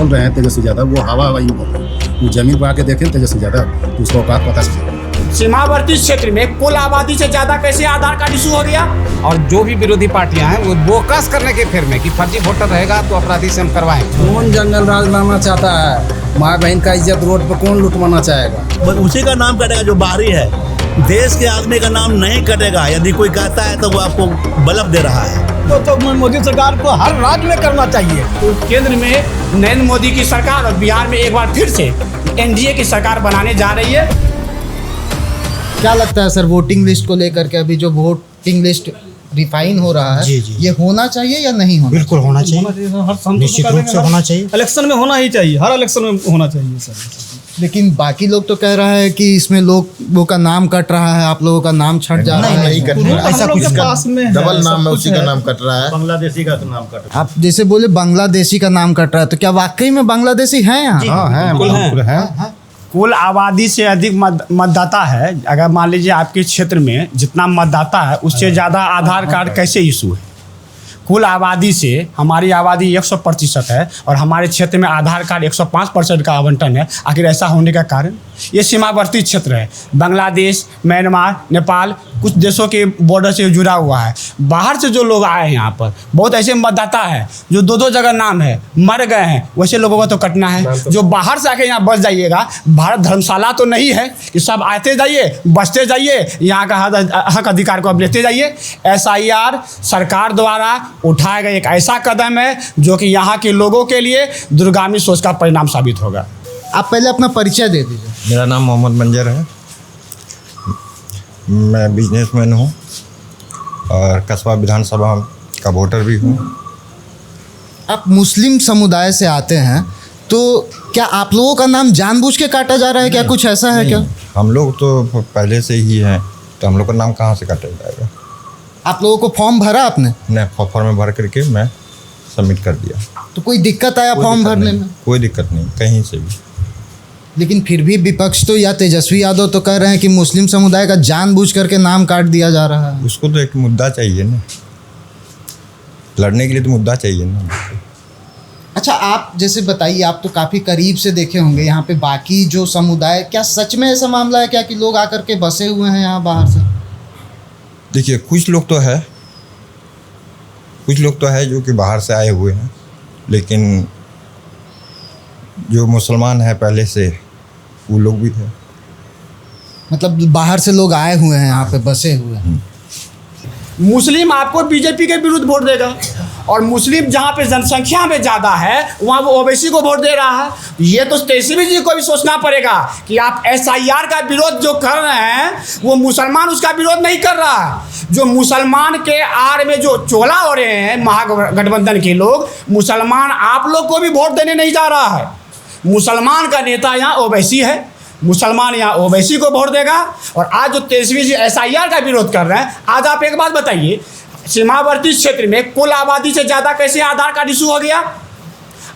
बोल रहे हैं तेजस्वी यादव, वो हवा हवाई बोल रहे हैं। वो जमीन पर आके देखें तेजस्वी यादव तो उसको औकात पता चलेगा। सीमावर्ती क्षेत्र में कुल आबादी से ज्यादा कैसे आधार कार्ड इशू हो गया? और जो भी विरोधी पार्टियां हैं वो बोकस करने के फेर में कि फर्जी वोटर रहेगा तो अपराधी से हम करवाएं। कौन जंगल राज लाना चाहता है? माँ बहन का इज्जत रोड पर कौन लुटवाना चाहेगा? उसी का नाम कटेगा जो बाहरी है, देश के आदमी का नाम नहीं कटेगा। यदि कोई कहता है तो वो आपको बल्ब दे रहा है। तो मोदी सरकार को हर राज्य में करना चाहिए। तो केंद्र में नरेंद्र मोदी की सरकार और बिहार में एक बार फिर से एनडीए की सरकार बनाने जा रही है। क्या लगता है सर वोटिंग लिस्ट को लेकर के, अभी जो वोटिंग लिस्ट रिफाइन हो रहा है, जी। ये होना चाहिए या नहीं होना? बिल्कुल होना चाहिए, निश्चित रूप से होना चाहिए। इलेक्शन में होना ही चाहिए, हर इलेक्शन में होना चाहिए सर। लेकिन बाकी लोग तो कह रहा है कि इसमें लोगों का नाम कट रहा है, आप लोगों का नाम छट जा रहा है। नहीं कट रहा है, ऐसा कुछ डबल नाम है, उसी का नाम कट रहा है। बांग्लादेशी का तो नाम कट रहा है। आप जैसे बोले बांग्लादेशी का नाम कट रहा है, तो क्या वाकई में बांग्लादेशी हैं यहाँ? है। कुल आबादी से अधिक मतदाता है। अगर मान लीजिए आपके क्षेत्र में जितना मतदाता है उससे ज़्यादा आधार कार्ड कैसे इशू है? कुल आबादी से हमारी आबादी 100% है और हमारे क्षेत्र में आधार कार्ड 105% का आवंटन है। आखिर ऐसा होने का कारण, ये सीमावर्ती क्षेत्र है। बांग्लादेश, म्यांमार, नेपाल, कुछ देशों के बॉर्डर से जुड़ा हुआ है। बाहर से जो लोग आए हैं यहाँ पर, बहुत ऐसे मतदाता है जो दो जगह नाम है, मर गए हैं, वैसे लोगों को तो कटना है। जो बाहर से आके यहाँ बस जाइएगा, भारत धर्मशाला तो नहीं है कि सब आते जाइए बसते जाइए, यहाँ का हक अधिकार को अब लेते जाइए। SIR सरकार द्वारा उठाया गया एक ऐसा कदम है जो कि यहाँ के लोगों के लिए दूरगामी सोच का परिणाम साबित होगा। आप पहले अपना परिचय दे दीजिए। मेरा नाम मोहम्मद मंजर है, मैं बिजनेसमैन हूँ और कस्बा विधानसभा का वोटर भी हूँ। आप मुस्लिम समुदाय से आते हैं, तो क्या आप लोगों का नाम जानबूझ के काटा जा रहा है? क्या कुछ ऐसा है क्या? हम लोग तो पहले से ही हैं, तो हम लोग का नाम कहाँ से काटा जाएगा? आप लोगों को फॉर्म भरा आपने? नहीं, फॉर्म में भर करके मैं सबमिट कर दिया। तो कोई दिक्कत आया फॉर्म भरने में? कोई दिक्कत नहीं कहीं से भी। लेकिन फिर भी विपक्ष तो या तेजस्वी यादव तो कह रहे हैं कि मुस्लिम समुदाय का जानबूझ करके नाम काट दिया जा रहा है। उसको तो एक मुद्दा चाहिए ना, लड़ने के लिए तो मुद्दा चाहिए ना। अच्छा, आप जैसे बताइए, आप तो काफ़ी करीब से देखे होंगे यहाँ पे बाकी जो समुदाय, क्या सच में ऐसा मामला है क्या कि लोग आकर के बसे हुए हैं यहाँ बाहर से? देखिए, कुछ लोग तो है जो कि बाहर से आए हुए हैं, लेकिन जो मुसलमान है पहले से वो लोग भी थे। मतलब बाहर से लोग आए हुए हैं यहाँ पे बसे हुए हैं। मुस्लिम आपको बीजेपी के विरुद्ध वोट देगा और मुस्लिम जहाँ पे जनसंख्या में ज़्यादा है वहाँ वो ओबीसी को वोट दे रहा है। ये तो तेजस्वी जी को भी सोचना पड़ेगा कि आप SIR का विरोध जो कर रहे हैं वो मुसलमान उसका विरोध नहीं कर रहा है। जो मुसलमान के आड़ में जो चोला हो रहे हैं महागठबंधन के लोग, मुसलमान आप लोग को भी वोट देने नहीं जा रहा है। मुसलमान का नेता यहाँ ओबीसी है, मुसलमान यहाँ ओबीसी को वोट देगा। और आज जो तेजस्वी जी SIR का विरोध कर रहे हैं, आज आप एक बात बताइए, सीमावर्ती क्षेत्र में कुल आबादी से ज़्यादा कैसे आधार कार्ड इशू हो गया?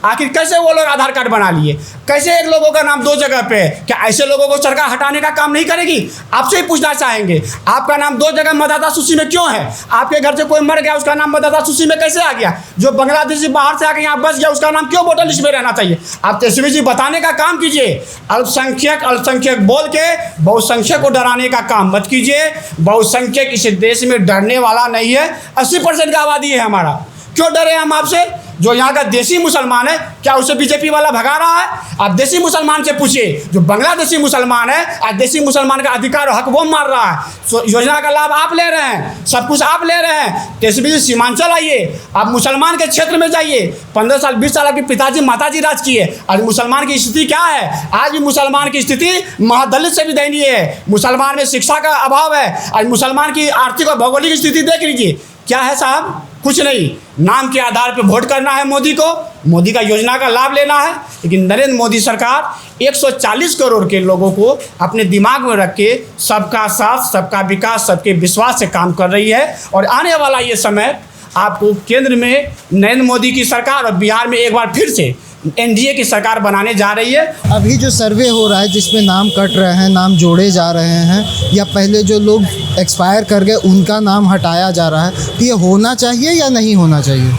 आखिर कैसे वो लोग आधार कार्ड बना लिए? कैसे एक लोगों का नाम दो जगह पे? क्या ऐसे लोगों को सरकार हटाने का काम नहीं करेगी? आपसे ही पूछना चाहेंगे, आपका नाम दो जगह मतदाता सूची में क्यों है? आपके घर से कोई मर गया, उसका नाम मतदाता सूची में कैसे आ गया? जो बांग्लादेशी बाहर से आके यहाँ बस गया, उसका नाम क्यों वोटर लिस्ट में रहना चाहिए? आप तेजस्वी जी बताने का काम कीजिए। अल्पसंख्यक बोल के बहुसंख्यक को डराने का काम मत कीजिए। बहुसंख्यक इस देश में डरने वाला नहीं है। 80% का आबादी है हमारा, क्यों डरे हम आपसे? जो यहाँ का देसी मुसलमान है, क्या उसे बीजेपी वाला भगा रहा है? आप देसी मुसलमान से पूछिए। जो बांग्लादेशी मुसलमान है, आज देसी मुसलमान का अधिकार और हक वो मार रहा है। योजना का लाभ आप ले रहे हैं, सब कुछ आप ले रहे हैं। तेजस्वी जी सीमांचल आइए, आप मुसलमान के क्षेत्र में जाइए। 15 साल 20 साल आपके पिताजी माताजी राज किए। आज मुसलमान की स्थिति क्या है? आज भी मुसलमान की स्थिति महादलित से भी दयनीय है। मुसलमान में शिक्षा का अभाव है। आज मुसलमान की आर्थिक और भौगोलिक स्थिति देख लीजिए, क्या है साहब? कुछ नहीं। नाम के आधार पर वोट करना है मोदी को, मोदी का योजना का लाभ लेना है। लेकिन नरेंद्र मोदी सरकार 140 करोड़ के लोगों को अपने दिमाग में रख के सबका साथ, सबका विकास, सबके विश्वास से काम कर रही है। और आने वाला ये समय आपको केंद्र में नरेंद्र मोदी की सरकार और बिहार में एक बार फिर से एनडीए की सरकार बनाने जा रही है। अभी जो सर्वे हो रहा है जिसमें नाम कट रहे हैं, नाम जोड़े जा रहे हैं, या पहले जो लोग एक्सपायर कर गए उनका नाम हटाया जा रहा है, तो ये होना चाहिए या नहीं होना चाहिए?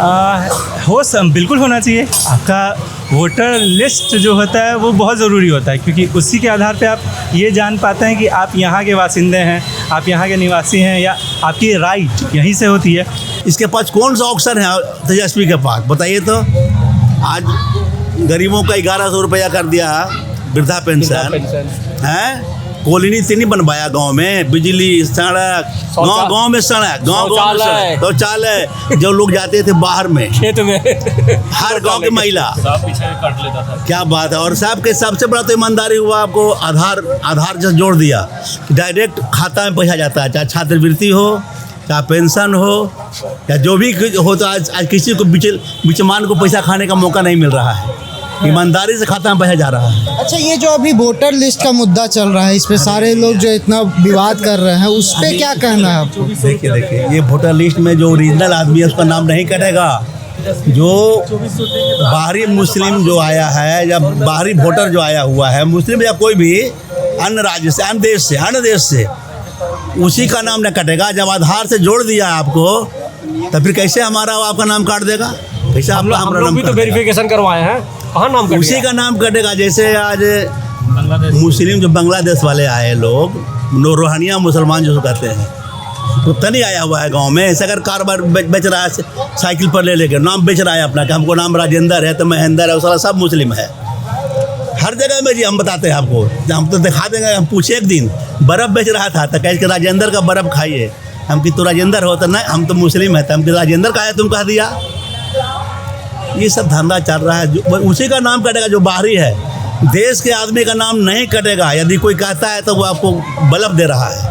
बिल्कुल होना चाहिए। आपका वोटर लिस्ट जो होता है वो बहुत ज़रूरी होता है, क्योंकि उसी के आधार पे आप ये जान पाते हैं कि आप यहाँ के बासिंदे हैं, आप यहाँ के निवासी हैं, या आपकी राइट यहीं से होती है। इसके पास कौन सा ऑप्शन है तेजस्वी के पास, बताइए तो। आज गरीबों का 1100 रुपया कर दिया वृद्धा पेंशन है। कॉलोनी नहीं बनवाया गांव में, बिजली, सड़क, गांव में सड़क, गांव में शौचालय। जो लोग जाते थे बाहर में खेत में हर गांव की महिला पीछे काट लेता था। क्या बात है। और साहब के सबसे बड़ा तो ईमानदारी हुआ, आपको आधार से जोड़ दिया, डायरेक्ट खाता में पैसा जाता है, चाहे छात्रवृत्ति हो, चाहे पेंशन हो, या जो भी हो। तो आज किसी को बिचमान को पैसा खाने का मौका नहीं मिल रहा है, ईमानदारी से खाता में पैसा जा रहा है। अच्छा, ये जो अभी वोटर लिस्ट का मुद्दा चल रहा है, इस पे सारे लोग जो इतना विवाद कर रहे हैं, उस पे क्या कहना है आपको? देखिए ये वोटर लिस्ट में जो ओरिजिनल आदमी है उसका नाम नहीं कटेगा। जो बाहरी मुस्लिम जो आया है, या बाहरी वोटर जो आया हुआ है, मुस्लिम या कोई भी अन्य राज्य से, अन्य देश से, उसी का नाम न कटेगा। जब आधार से जोड़ दिया आपको, तो फिर कैसे हमारा आपका नाम काट देगा? कैसे हम लोग भी तो वेरिफिकेशन करवाए हैं, कहाँ नाम कटेगा? उसी का नाम कटेगा। जैसे आज मुस्लिम जो बांग्लादेश वाले आए लोग, रोहानिया मुसलमान जो कहते हैं, तो तनी आया हुआ है गांव में। ऐसे अगर कारोबार बेच रहा है, साइकिल पर ले लेकर नाम बेच रहा है अपना, कि हमको नाम राजेंद्र है तो महेंद्र है, वो सब मुस्लिम है। हर जगह में जी हम बताते हैं आपको, हम तो दिखा देंगे। हम पूछे एक दिन बर्फ़ बेच रहा था, तो कह के राजेंद्र का बर्फ़ खाइए। हम कि तो राजेंद्र हो, तो नहीं हम तो मुस्लिम है। तो हम कि राजेंद्र का है, तुम कह दिया। ये सब धंधा चल रहा है, जो उसी का नाम कटेगा जो बाहरी है। देश के आदमी का नाम नहीं कटेगा। यदि कोई कहता है तो वो आपको बल्ब दे रहा है,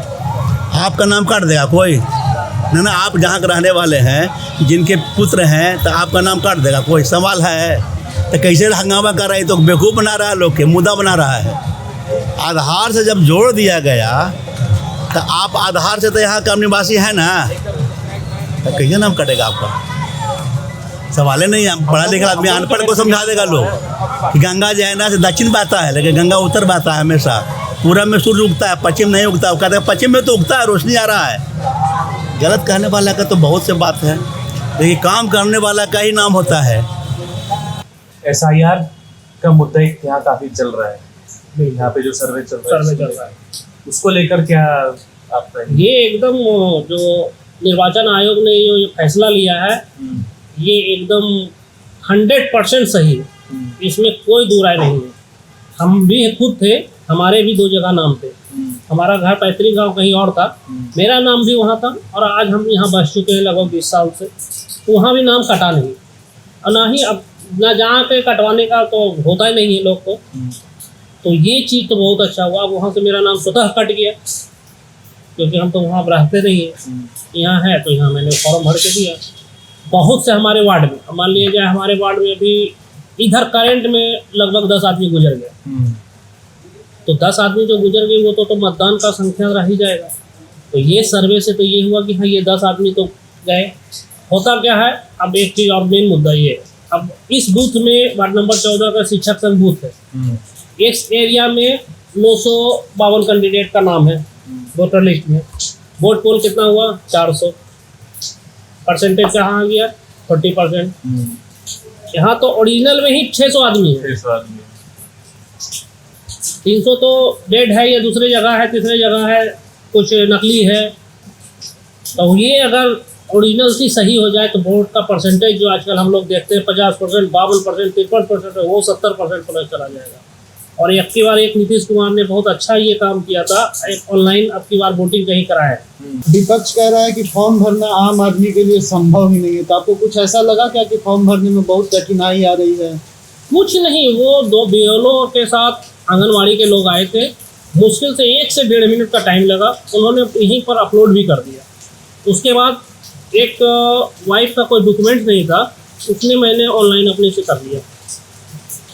आपका नाम काट देगा कोई ना। आप जहाँ के रहने वाले हैं, जिनके पुत्र हैं, तो आपका नाम काट देगा कोई? सवाल है। तो कैसे हंगामा कर रहा है? तो बेवकूफ़ बना रहा है, लोग के मुद्दा बना रहा है। आधार से जब जोड़ दिया गया, तो आप आधार से तो यहाँ का निवासी है ना, तो कैसे नाम कटेगा आपका? सवाल नहीं है। पढ़ा लिखा आदमी अनपढ़ को समझा देगा लोग कि गंगा जो है ना से दक्षिण बहता है, लेकिन गंगा उत्तर बहता है हमेशा। पूरब में सूर्य उगता है, पश्चिम नहीं उगता। वो कहते हैं पश्चिम में तो उगता है, रोशनी आ रहा है। गलत कहने वाला का तो बहुत से बात है, लेकिन काम करने वाला का ही नाम होता है। SIR का मुद्दा यहाँ काफ़ी चल रहा है, यहाँ पे जो सर्वे चल रहा है, उसको लेकर क्या आपका? ये एकदम जो निर्वाचन आयोग ने ये फैसला लिया है, ये एकदम 100% सही है। इसमें कोई दो राय नहीं है। हम भी खुद थे, हमारे भी 2 जगह नाम थे। हमारा घर पैतृक गांव कहीं और था, मेरा नाम भी वहाँ था, और आज हम यहाँ बस चुके हैं लगभग 20 साल से, तो वहाँ भी नाम कटा नहीं, और ना ही अब ना जहाँ पे कटवाने का तो होता ही नहीं है लोग को। तो ये चीज़ तो बहुत अच्छा हुआ। वहाँ से मेरा नाम स्वतः कट गया, क्योंकि हम तो वहाँ रहते नहीं हैं, यहाँ है तो यहाँ मैंने फॉर्म भर के दिया। बहुत से हमारे वार्ड में, मान लिया जाए हमारे वार्ड में अभी इधर करंट में लगभग 10 आदमी गुजर गए, तो 10 आदमी जो गुजर गए वो तो मतदान का संख्या रह ही जाएगा। तो ये सर्वे से तो ये हुआ कि हाँ ये 10 आदमी तो गए। होता क्या है, अब एक चीज़ और मेन मुद्दा ये है, अब इस बूथ में वार्ड नंबर 14 का शिक्षक संघ बूथ है, इस एरिया में 952 कैंडिडेट का नाम है वोटर लिस्ट में। वोट पोल कितना हुआ? 400। परसेंटेज कहाँ आ गया? 40%। यहाँ तो ओरिजिनल में ही 600 आदमी है। 300 तो डेड है, या दूसरी जगह है, तीसरी जगह है, कुछ नकली है। तो ये अगर ओरिजिनल सी सही हो जाए तो वोट का परसेंटेज जो आजकल हम लोग देखते हैं 50%, 52%, 53% है, वो 70% प्लस चला जाएगा। और एक की बार एक नीतीश कुमार ने बहुत अच्छा ये काम किया था, एक ऑनलाइन अब की बार वोटिंग कहीं कराया। विपक्ष कह रहा है कि फॉर्म भरना आम आदमी के लिए संभव ही नहीं है, तो आपको कुछ ऐसा लगा क्या कि फॉर्म भरने में बहुत कठिनाई आ रही है? कुछ नहीं, वो 2 BLO के साथ आंगनवाड़ी के लोग आए थे, मुश्किल से 1 से 1.5 मिनट का टाइम लगा, उन्होंने यहीं पर अपलोड भी कर दिया। उसके बाद एक वाइफ का कोई डॉक्यूमेंट नहीं था, उसने मैंने ऑनलाइन अपने से कर लिया,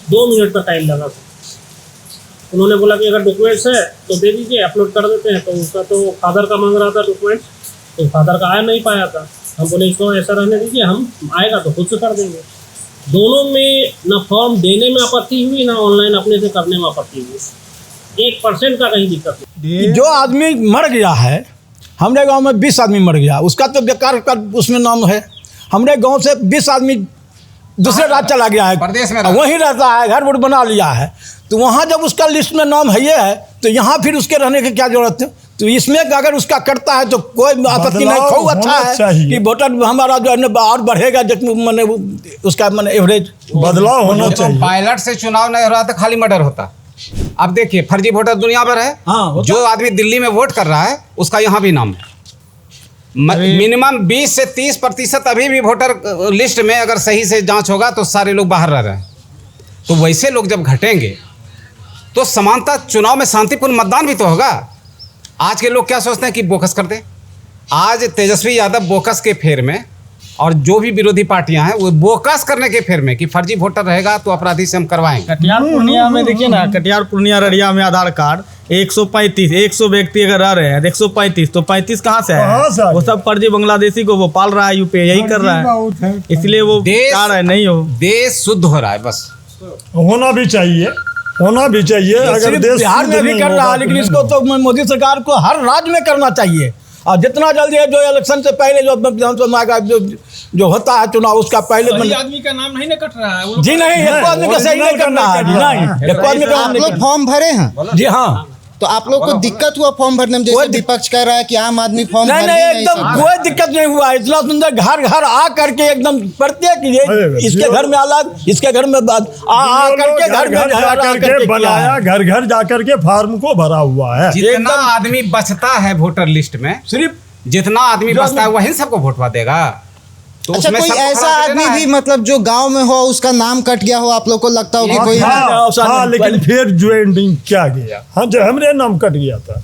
2 मिनट का टाइम लगा। उन्होंने बोला कि अगर डॉक्यूमेंट्स है तो दे दीजिए, अपलोड कर देते हैं। तो उसका तो फादर का मांग रहा था डॉक्यूमेंट, तो फादर का आया नहीं पाया था। हम बोले इसको ऐसा रहने दीजिए, हम आएगा तो खुद से कर देंगे। दोनों में ना फॉर्म देने में आपत्ति हुई, ना ऑनलाइन अपने से करने में आपत्ति हुई। 1% का कहीं दिक्कत नहीं। जो आदमी मर गया है, हमारे गांव में 20 आदमी मर गया, उसका तो बेकार का उसमें नाम है। हमने गांव से 20 आदमी दूसरे राज्य चला गया है, प्रदेश में वहीं रहता है, घर वुर बना लिया है, तो वहाँ जब उसका लिस्ट में नाम है तो यहाँ फिर उसके रहने की क्या जरूरत है? तो इसमें अगर उसका करता है तो कोई आपत्ति नहीं, खूब अच्छा है कि वोटर हमारा जो है और बढ़ेगा, मैंने उसका मैंने एवरेज बदलाव होना चाहिए। पायलट से चुनाव नहीं हो रहा तो खाली मर्डर होता। अब देखिए फर्जी वोटर दुनिया भर है। जो आदमी दिल्ली में वोट कर रहा है उसका यहाँ भी नाम है। मिनिमम 20 से 30% अभी भी वोटर लिस्ट में अगर सही से जांच होगा तो सारे लोग बाहर रह रहे हैं। तो वैसे लोग जब घटेंगे तो समानता चुनाव में शांतिपूर्ण मतदान भी तो होगा। आज के लोग क्या सोचते हैं कि बोकस कर दे। आज तेजस्वी यादव बोकस के फेर में और जो भी विरोधी पार्टियां हैं वो बोकस करने के फेर में कि फर्जी वोटर रहेगा तो अपराधी से हम करवाएंगे। कटिहार पूर्णिया में देखिए ना, कटिहार पूर्णिया रड़िया में आधार कार्ड 135 100 व्यक्ति अगर रह रहे हैं 135 तो 35 कहाँ से है? वो सब फर्जी बांग्लादेशी को वो पाल रहा है, यूपी यही कर रहा है, इसलिए वो चाह रहा है नहीं हो। देश शुद्ध हो रहा है, बस होना भी चाहिए, होना भी चाहिए। अगर देश बिहार में भी कर रहा है, लेकिन इसको तो मोदी सरकार को हर राज्य में करना चाहिए। और जितना जल्दी है जो इलेक्शन से पहले जो होता है चुनाव उसका पहले आदमी का नाम नहीं कट रहा है जी नहीं, एक आदमी का सही नहीं करना है, नहीं एक आदमी का। आप लोग फॉर्म भरे हैं? जी हाँ। तो आप लोग को दिक्कत हुआ फॉर्म भरने में? जैसे विपक्ष कह रहा है कि आम आदमी फॉर्म नहीं, एकदम कोई दिक्कत नहीं हुआ। इतना सुंदर घर घर आ करके एकदम प्रत्येक इसके घर में अलग, इसके घर में आ करके घर में बनाया, घर घर जाकर के फार्म को भरा हुआ है। जितना आदमी बचता है वोटर लिस्ट में, सिर्फ जितना आदमी बचता है वही सबको वोटवा देगा। तो अच्छा, कोई ऐसा आदमी भी मतलब जो गांव में हो उसका नाम कट गया हो, आप लोग को लगता हो कि कोई? हाँ, लेकिन फिर ज्वाइनिंग क्या गया? हाँ, जो हमरे नाम कट गया था।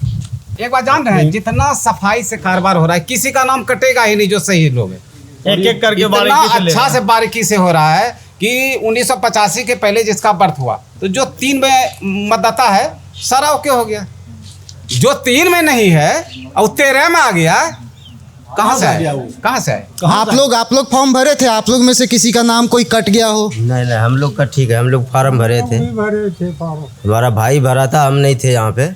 एक बात जान रहे हैं, जितना सफाई से कारोबार हो रहा है किसी का नाम कटेगा ही नहीं जो सही लोग हैं। एक एक करके अच्छा से बारीकी से हो रहा है कि 1985 के पहले जिसका बर्थ हुआ तो जो 3 में मतदाता है सारा ओके हो गया। जो 3 में नहीं है और 13 में आ गया, कहाँ से आया? कहाँ से आया? आप लोग फॉर्म भरे थे? आप लोग में से किसी का नाम कोई कट गया हो? नहीं, हम लोग का ठीक है, हम लोग फार्म भरे थे। हमारा भाई भरा था, हम नहीं थे यहाँ पे।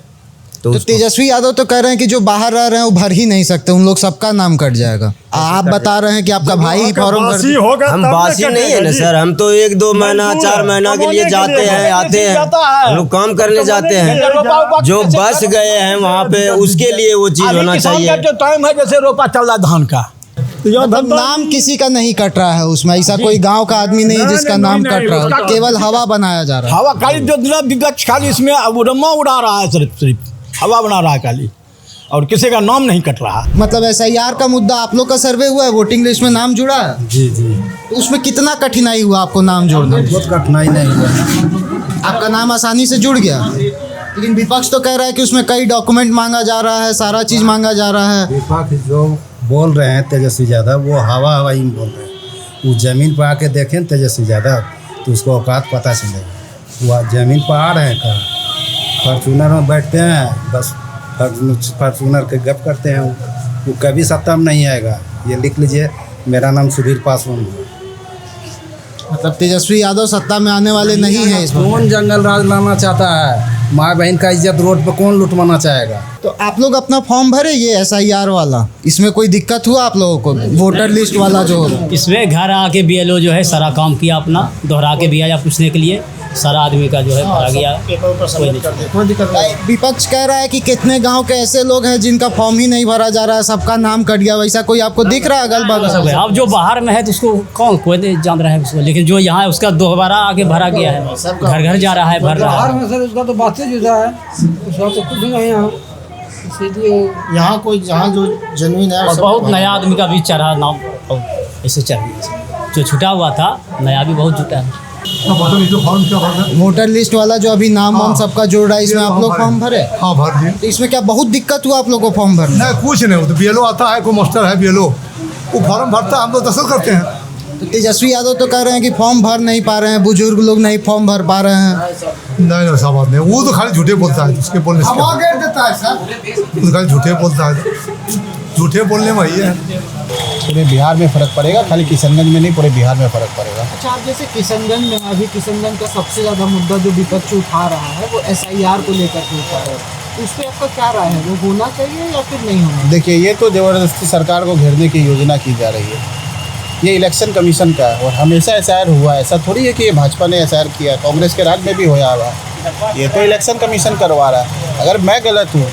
तो तेजस्वी यादव तो कह रहे हैं कि जो बाहर रह रहे हैं वो भर ही नहीं सकते, उन लोग सबका नाम कट जाएगा। आप बता रहे हैं कि आपका भाई फॉर्म भर। हम बासी नहीं है ना सर, हम तो 1-2 महीना 4 महीना के लिए जाते हैं, आते हैं, हम लोग काम करने जाते हैं। जो बस गए हैं वहाँ पे उसके लिए वो चीज होना चाहिए। टाइम है जैसे रोपा चल रहा है धान का, मतलब नाम किसी का नहीं कट रहा है उसमें? ऐसा कोई गांव का आदमी नहीं है जिसका नाम कट रहा है, केवल हवा बनाया जा रहा है। हवा खाली जो विपक्ष खाली इसमें उड़मा उड़ा रहा है, सिर्फ हवा बना रहा है खाली, और किसी का नाम नहीं कट रहा। मतलब SIR का मुद्दा आप लोग का सर्वे हुआ है, वोटिंग लिस्ट में नाम जुड़ा है? जी जी। तो उसमें कितना कठिनाई हुआ आपको नाम जोड़ना? बहुत कठिनाई नहीं हुआ, आपका नाम आसानी से जुड़ गया। लेकिन विपक्ष तो कह रहा है कि उसमें कई डॉक्यूमेंट मांगा जा रहा है, सारा चीज मांगा जा रहा है। विपक्ष जो बोल रहे हैं तेजस्वी यादव वो हवा ही बोल रहे हैं। वो जमीन पर आके देखें तेजस्वी यादव तो उसको औकात पता चलेगा। वो जमीन पर आ रहे हैं कहाँ, फॉर्चूनर में बैठते हैं, बस फॉर्चूनर के गप करते हैं। वो कभी सत्ता में नहीं आएगा, ये लिख लीजिए। मेरा नाम सुधीर पासवान है। मतलब तेजस्वी यादव सत्ता में आने वाले नहीं है। कौन जंगल राज लाना चाहता है? माँ बहन का इज्जत रोड पर कौन लुटवाना चाहेगा? तो आप लोग अपना फॉर्म भरे ये SIR वाला, इसमें कोई दिक्कत हुआ आप लोगों को? वोटर लिस्ट वाला जो होगा इसमें घर आके BLO जो है सारा काम किया, अपना दोहरा के भी आया पूछने के लिए, सारा आदमी का जो है भरा गया। विपक्ष कह रहा है कि कितने गांव के ऐसे लोग हैं जिनका फॉर्म ही नहीं भरा जा रहा है, सबका नाम कट गया। वैसा कोई आपको दिख रहा है अगल बगल? अब जो बाहर में है तो उसको कोई नहीं जान रहा है उसको, लेकिन जो यहाँ है उसका दोबारा आगे भरा गया है, घर घर जा रहा है, भर रहा है। सर उसका तो बात ही जुदा है, उसका तो कुछ नहीं है। इसीलिए यहाँ कोई जहाँ जो जमीन है बहुत नया आदमी का भी चढ़ा नाम, ऐसे चढ़ गया। जो छुटा हुआ था नया भी बहुत जुटा है। वोटर लिस्ट वाला जो अभी नाम वाम सबका जोड़ रहा है, इसमें आप लोग फॉर्म भरे? हाँ, भर दिए। तो इसमें क्या बहुत दिक्कत हुआ आप लोग को फॉर्म भरने? नहीं, कुछ नहीं, वो तो BLO आता है, कोई मास्टर है BLO, वो फॉर्म भरता है, हम लोग दस्तखत करते हैं। तो तेजस्वी यादव तो कह रहे हैं कि फॉर्म भर नहीं पा रहे हैं, बुजुर्ग लोग नहीं फॉर्म भर पा रहे हैं। नहीं, ऐसा बात नहीं, वो तो खाली झूठे बोलता है, उसके बोलने से वो खाली झूठे बोलता है, झूठे बोलने में ही है। पूरे बिहार में फ़र्क पड़ेगा, खाली किशनगंज में नहीं, पूरे बिहार में फ़र्क पड़ेगा। अच्छा, आप जैसे किशनगंज में, अभी किशनगंज का सबसे ज़्यादा मुद्दा जो विपक्ष उठा रहा है वो SIR को लेकर के उठा रहा है, उस पर आपका क्या राय है? वो होना चाहिए या फिर नहीं होना? देखिए, ये तो ज़बरदस्ती सरकार को घेरने की योजना की जा रही है। ये इलेक्शन कमीशन का है और हमेशा एसआईआर हुआ है। ऐसा थोड़ी है कि ये भाजपा ने एसआईआर किया, कांग्रेस के राज में भी होया हुआ है। ये तो इलेक्शन कमीशन करवा रहा है। अगर मैं गलत हूँ,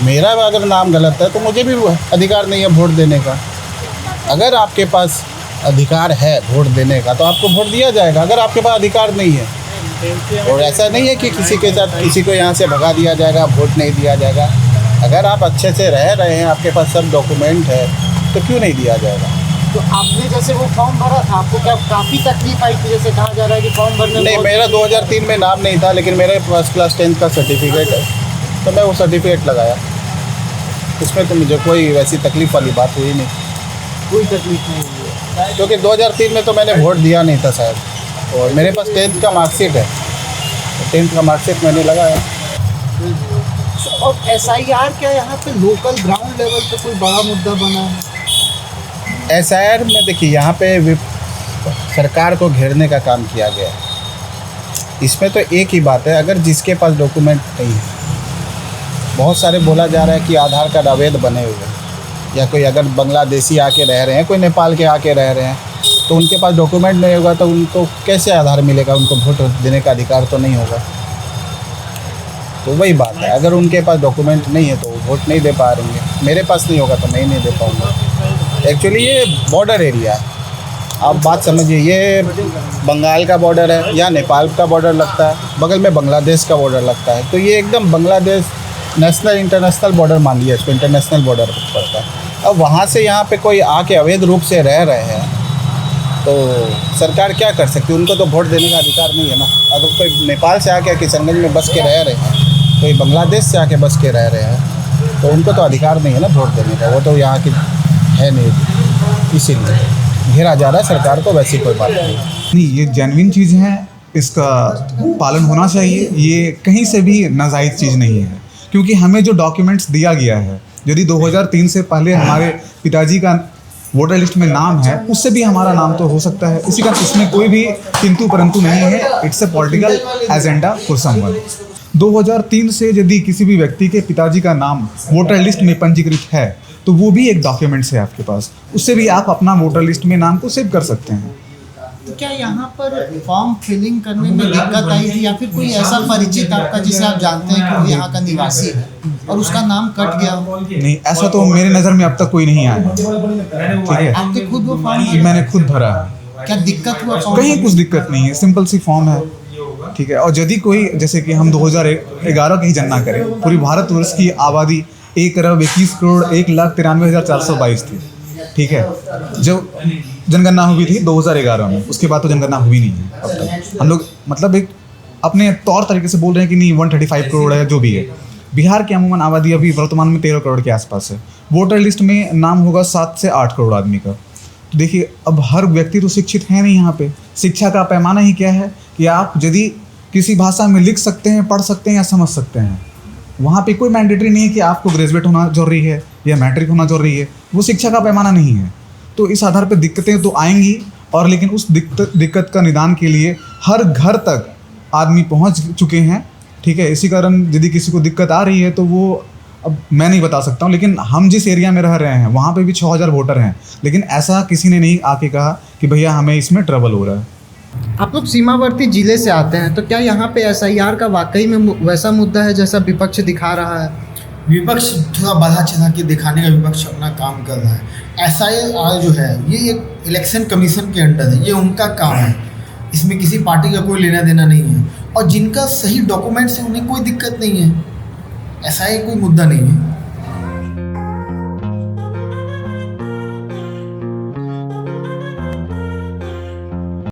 मेरा अगर नाम गलत है, तो मुझे भी अधिकार नहीं है वोट देने का। अगर आपके पास अधिकार है वोट देने का तो आपको वोट दिया जाएगा। अगर आपके पास अधिकार नहीं है, और ऐसा नहीं है कि किसी के साथ किसी को यहाँ से भगा दिया जाएगा, वोट नहीं दिया जाएगा। अगर आप अच्छे से रह रहे हैं, आपके पास सब डॉक्यूमेंट है, तो क्यों नहीं दिया जाएगा। तो आपने जैसे वो फॉर्म भरा था, आपको क्या काफ़ी तकलीफ आई थी? जैसे कहा जा रहा है कि फॉर्म भरने नहीं, मेरा 2003 में नाम नहीं था, लेकिन मेरे फर्स्ट क्लास 10th का सर्टिफिकेट है, तो मैं वो सर्टिफिकेट लगाया। इसमें तो मुझे कोई वैसी तकलीफ़ वाली बात हुई नहीं। कोई तकलीफ नहीं हुई है क्योंकि 2003 में तो मैंने वोट दिया नहीं था शायद, और मेरे पास 10th का मार्कशीट है, तो 10th का मार्कशीट मैंने लगाया। और एसआईआर क्या यहाँ पे लोकल ग्राउंड लेवल पे कोई बड़ा मुद्दा बना है? एसआईआर में देखिए, यहाँ पे सरकार को घेरने का काम किया गया है। इसमें तो एक ही बात है, अगर जिसके पास डॉक्यूमेंट नहीं है, बहुत सारे बोला जा रहा है कि आधार कार्ड अवैध बने हुए हैं, या कोई अगर बांग्लादेशी आके रह रहे हैं, कोई नेपाल के आके रह रहे हैं, तो उनके पास डॉक्यूमेंट नहीं होगा तो उनको कैसे आधार मिलेगा, उनको वोट देने का अधिकार तो नहीं होगा। तो वही बात है, अगर उनके पास डॉक्यूमेंट नहीं है तो वो वोट नहीं दे पा रही है। मेरे पास नहीं होगा तो मैं नहीं दे पाऊँगा। एक्चुअली ये बॉर्डर एरिया है, आप बात समझिए, ये बंगाल का बॉर्डर है या नेपाल का बॉर्डर लगता है, बगल में बांग्लादेश का बॉर्डर लगता है, तो ये एकदम बांग्लादेश नेशनल इंटरनेशनल बॉर्डर मान लिया इसको, इंटरनेशनल बॉर्डर पड़ता है। अब वहाँ से यहाँ पे कोई आके अवैध रूप से रह रहे हैं, तो सरकार क्या कर सकती है? उनको तो वोट देने का अधिकार नहीं है ना। अगर कोई नेपाल से आके किशनगंज में बस के रह रहे हैं, कोई बांग्लादेश से आके बस के रह रहे हैं, तो उनको तो अधिकार नहीं है ना वोट देने का, वो तो यहाँ की है नहीं, इसीलिए घेरा जा रहा है सरकार को। वैसी कोई बात नहीं, ये जेन्युइन चीज़ है, इसका पालन होना चाहिए। ये कहीं से भी नाजायज़ चीज़ नहीं है, क्योंकि हमें जो डॉक्यूमेंट्स दिया गया है, यदि 2003 से पहले हमारे पिताजी का वोटर लिस्ट में नाम है, उससे भी हमारा नाम तो हो सकता है। इसी का इसमें कोई भी किंतु परंतु नहीं है। It's a political agenda for someone. 2003 से यदि किसी भी व्यक्ति के पिताजी का नाम वोटर लिस्ट में पंजीकृत है, तो वो भी एक डॉक्यूमेंट्स है आपके पास, उससे भी आप अपना वोटर लिस्ट में नाम को सेव कर सकते हैं। तो क्या यहाँ पर फॉर्म फिलिंग करने में दिक्कत आई थी, या फिर कोई ऐसा परिचित आपका जिसे आप जानते हैं कि वो यहाँ का निवासी है और उसका नाम कट गया? नहीं, ऐसा तो मेरे नज़र में अब तक कोई नहीं आया। ठीक है, आपने खुद वो फॉर्म? मैंने खुद भरा है। क्या दिक्कत हुआ? कहीं कुछ दिक्कत नहीं है, सिंपल सी फॉर्म है। ठीक है, और यदि कोई, जैसे कि हम 2011 की ही गणना करें, पूरी भारतवर्ष की आबादी 1,21,01,93,422 थी। ठीक है, जब जनगणना हुई थी 2011 में, उसके बाद तो जनगणना हुई नहीं है अब तक। हम लोग मतलब एक अपने तौर तरीके से बोल रहे हैं कि नहीं 135 करोड़ है, जो भी है। बिहार की अमूमन आबादी अभी वर्तमान में 13 करोड़ के आसपास है। वोटर लिस्ट में नाम होगा 7 से 8 करोड़ आदमी का। तो देखिए, अब हर व्यक्ति तो शिक्षित है नहीं। यहाँ पे शिक्षा का पैमाना ही क्या है कि आप यदि किसी भाषा में लिख सकते हैं, पढ़ सकते हैं या समझ सकते हैं, वहाँ पे कोई मैंडेटरी नहीं है कि आपको ग्रेजुएट होना जरूरी है या मैट्रिक होना जरूरी है। वो शिक्षा का पैमाना नहीं है। तो इस आधार पर दिक्कतें तो आएंगी, और लेकिन उस दिक्कत का निदान के लिए हर घर तक आदमी पहुँच चुके हैं। ठीक है, इसी कारण यदि किसी को दिक्कत आ रही है तो वो, अब मैं नहीं बता सकता हूँ, लेकिन हम जिस एरिया में रह रहे हैं वहाँ पे भी 6000 वोटर हैं, लेकिन ऐसा किसी ने नहीं आके कहा कि भैया हमें इसमें ट्रबल हो रहा है। आप लोग सीमावर्ती जिले से आते हैं, तो क्या यहाँ पे एसआईआर का वाकई में वैसा मुद्दा है जैसा विपक्ष दिखा रहा है? विपक्ष थोड़ा बढ़ा चढ़ा के दिखाने का विपक्ष अपना काम कर रहा है। एसआईआर जो है ये एक इलेक्शन कमीशन के अंडर है, ये उनका काम है, इसमें किसी पार्टी का कोई लेना देना नहीं है। और जिनका सही डॉक्यूमेंट्स है उन्हें कोई दिक्कत नहीं है, ऐसा ही कोई मुद्दा नहीं है।